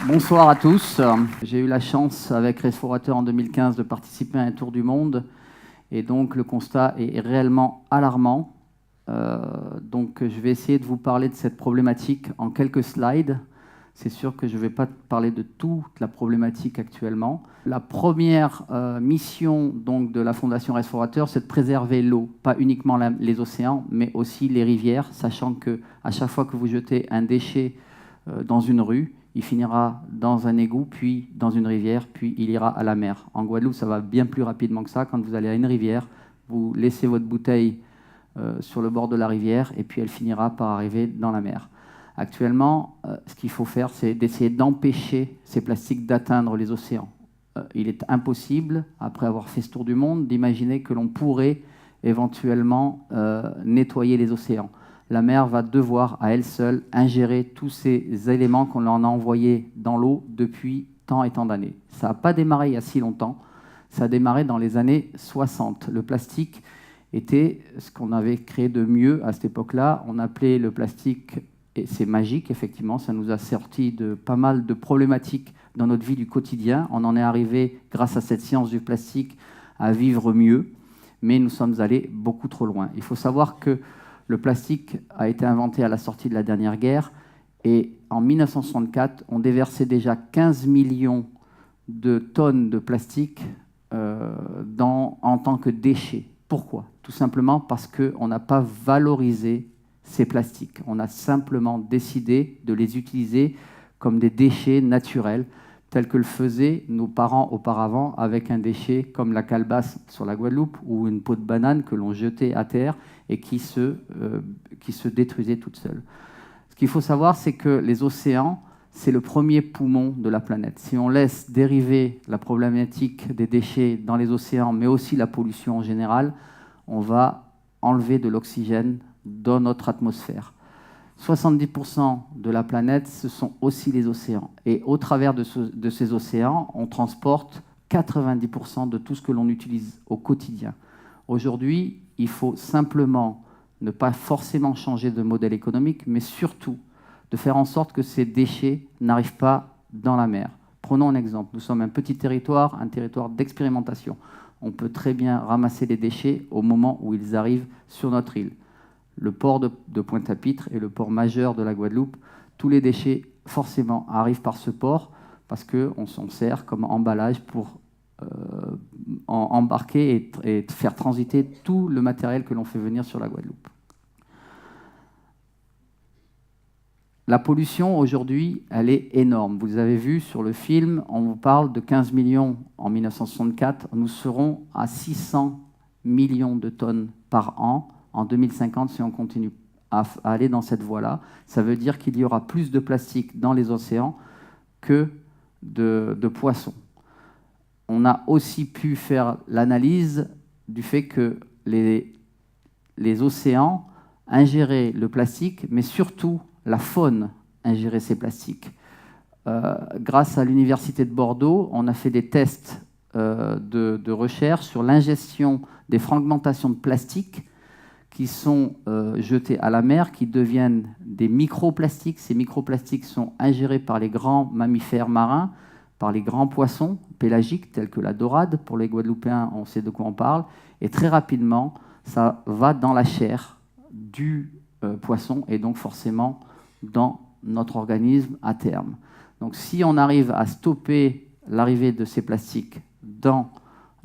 Bonsoir à tous. J'ai eu la chance avec Race for Water en 2015 de participer à un tour du monde et donc le constat est réellement alarmant. Donc je vais essayer de vous parler de cette problématique en quelques slides. C'est sûr que je ne vais pas parler de toute la problématique actuellement. La première mission donc, de la Fondation Race for Water, c'est de préserver l'eau, pas uniquement les océans, mais aussi les rivières, sachant qu'à chaque fois que vous jetez un déchet dans une rue, il finira dans un égout, puis dans une rivière, puis il ira à la mer. En Guadeloupe, ça va bien plus rapidement que ça. Quand vous allez à une rivière, vous laissez votre bouteille sur le bord de la rivière, et puis elle finira par arriver dans la mer. Actuellement, ce qu'il faut faire, c'est d'essayer d'empêcher ces plastiques d'atteindre les océans. Il est impossible, après avoir fait ce tour du monde, d'imaginer que l'on pourrait éventuellement nettoyer les océans. La mer va devoir, à elle seule, ingérer tous ces éléments qu'on en a envoyés dans l'eau depuis tant et tant d'années. Ça n'a pas démarré il y a si longtemps, ça a démarré dans les années 60. Le plastique était ce qu'on avait créé de mieux à cette époque-là. On appelait le plastique, et c'est magique, effectivement, ça nous a sorti de pas mal de problématiques dans notre vie du quotidien. On en est arrivé, grâce à cette science du plastique, à vivre mieux, mais nous sommes allés beaucoup trop loin. Il faut savoir que le plastique a été inventé à la sortie de la dernière guerre et en 1964, on déversait déjà 15 millions de tonnes de plastique en tant que déchets. Pourquoi? Tout simplement parce qu'on n'a pas valorisé ces plastiques. On a simplement décidé de les utiliser comme des déchets naturels, tels que le faisaient nos parents auparavant avec un déchet comme la calebasse sur la Guadeloupe ou une peau de banane que l'on jetait à terre et qui se détruisait toute seule. Ce qu'il faut savoir, c'est que les océans, c'est le premier poumon de la planète. Si on laisse dériver la problématique des déchets dans les océans, mais aussi la pollution en général, on va enlever de l'oxygène dans notre atmosphère. 70% de la planète, ce sont aussi les océans. Et au travers de ces océans, on transporte 90% de tout ce que l'on utilise au quotidien. Aujourd'hui, il faut simplement ne pas forcément changer de modèle économique, mais surtout de faire en sorte que ces déchets n'arrivent pas dans la mer. Prenons un exemple. Nous sommes un petit territoire, un territoire d'expérimentation. On peut très bien ramasser les déchets au moment où ils arrivent sur notre île. Le port de Pointe-à-Pitre est le port majeur de la Guadeloupe. Tous les déchets, forcément, arrivent par ce port parce qu'on s'en sert comme emballage pour embarquer et faire transiter tout le matériel que l'on fait venir sur la Guadeloupe. La pollution, aujourd'hui, elle est énorme. Vous avez vu sur le film, on vous parle de 15 millions en 1964. Nous serons à 600 millions de tonnes par an en 2050 si on continue à aller dans cette voie-là. Ça veut dire qu'il y aura plus de plastique dans les océans que de poissons. On a aussi pu faire l'analyse du fait que les océans ingéraient le plastique, mais surtout la faune ingérait ces plastiques. Grâce à l'Université de Bordeaux, on a fait des tests de recherche sur l'ingestion des fragmentations de plastique qui sont jetés à la mer, qui deviennent des microplastiques. Ces microplastiques sont ingérés par les grands mammifères marins, par les grands poissons pélagiques tels que la dorade. Pour les Guadeloupéens, on sait de quoi on parle. Et très rapidement, ça va dans la chair du poisson et donc forcément dans notre organisme à terme. Donc si on arrive à stopper l'arrivée de ces plastiques dans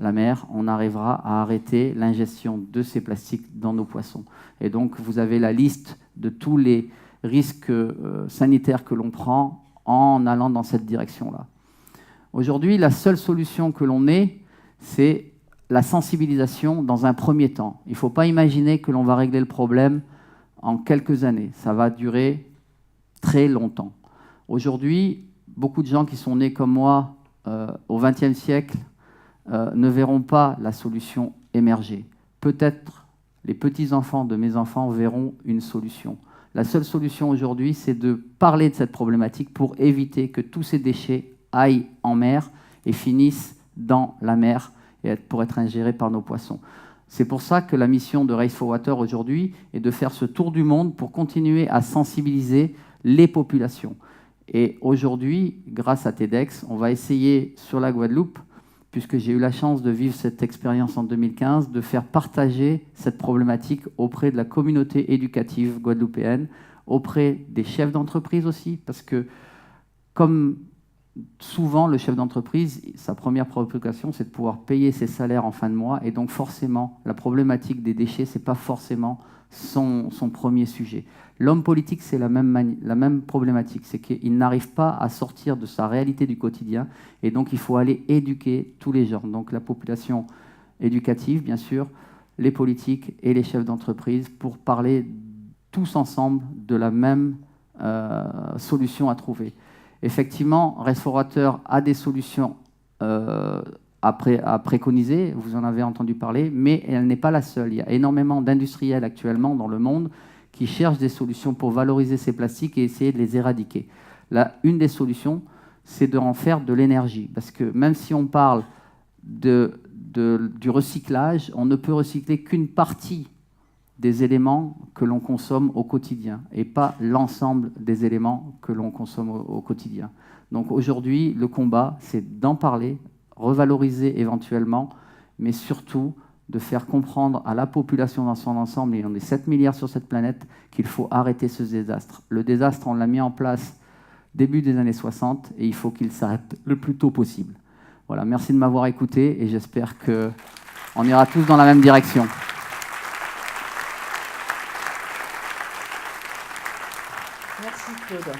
la mer, on arrivera à arrêter l'ingestion de ces plastiques dans nos poissons. Et donc vous avez la liste de tous les risques sanitaires que l'on prend en allant dans cette direction-là. Aujourd'hui, la seule solution que l'on ait, c'est la sensibilisation dans un premier temps. Il ne faut pas imaginer que l'on va régler le problème en quelques années. Ça va durer très longtemps. Aujourd'hui, beaucoup de gens qui sont nés comme moi au XXe siècle ne verront pas la solution émerger. Peut-être les petits-enfants de mes enfants verront une solution. La seule solution aujourd'hui, c'est de parler de cette problématique pour éviter que tous ces déchets aillent en mer et finissent dans la mer et pour être ingérés par nos poissons. C'est pour ça que la mission de Race for Water aujourd'hui est de faire ce tour du monde pour continuer à sensibiliser les populations. Et aujourd'hui, grâce à TEDx, on va essayer sur la Guadeloupe, puisque j'ai eu la chance de vivre cette expérience en 2015, de faire partager cette problématique auprès de la communauté éducative guadeloupéenne, auprès des chefs d'entreprise aussi, parce que comme souvent le chef d'entreprise, sa première préoccupation, c'est de pouvoir payer ses salaires en fin de mois, et donc forcément, la problématique des déchets, ce n'est pas forcément son premier sujet. L'homme politique, c'est la même problématique, c'est qu'il n'arrive pas à sortir de sa réalité du quotidien, et donc il faut aller éduquer tous les gens. Donc la population éducative, bien sûr, les politiques et les chefs d'entreprise, pour parler tous ensemble de la même solution à trouver. Effectivement, Restaurateur a des solutions à préconiser, vous en avez entendu parler, mais elle n'est pas la seule. Il y a énormément d'industriels actuellement dans le monde qui cherchent des solutions pour valoriser ces plastiques et essayer de les éradiquer. Là, une des solutions, c'est d'en faire de l'énergie. Parce que même si on parle du recyclage, on ne peut recycler qu'une partie des éléments que l'on consomme au quotidien et pas l'ensemble des éléments que l'on consomme au quotidien. Donc aujourd'hui, le combat, c'est d'en parler, revaloriser éventuellement, mais surtout de faire comprendre à la population dans son ensemble, et on est 7 milliards sur cette planète, qu'il faut arrêter ce désastre. Le désastre, on l'a mis en place début des années 60 et il faut qu'il s'arrête le plus tôt possible. Voilà, merci de m'avoir écouté et j'espère qu'on ira tous dans la même direction. Merci Claude.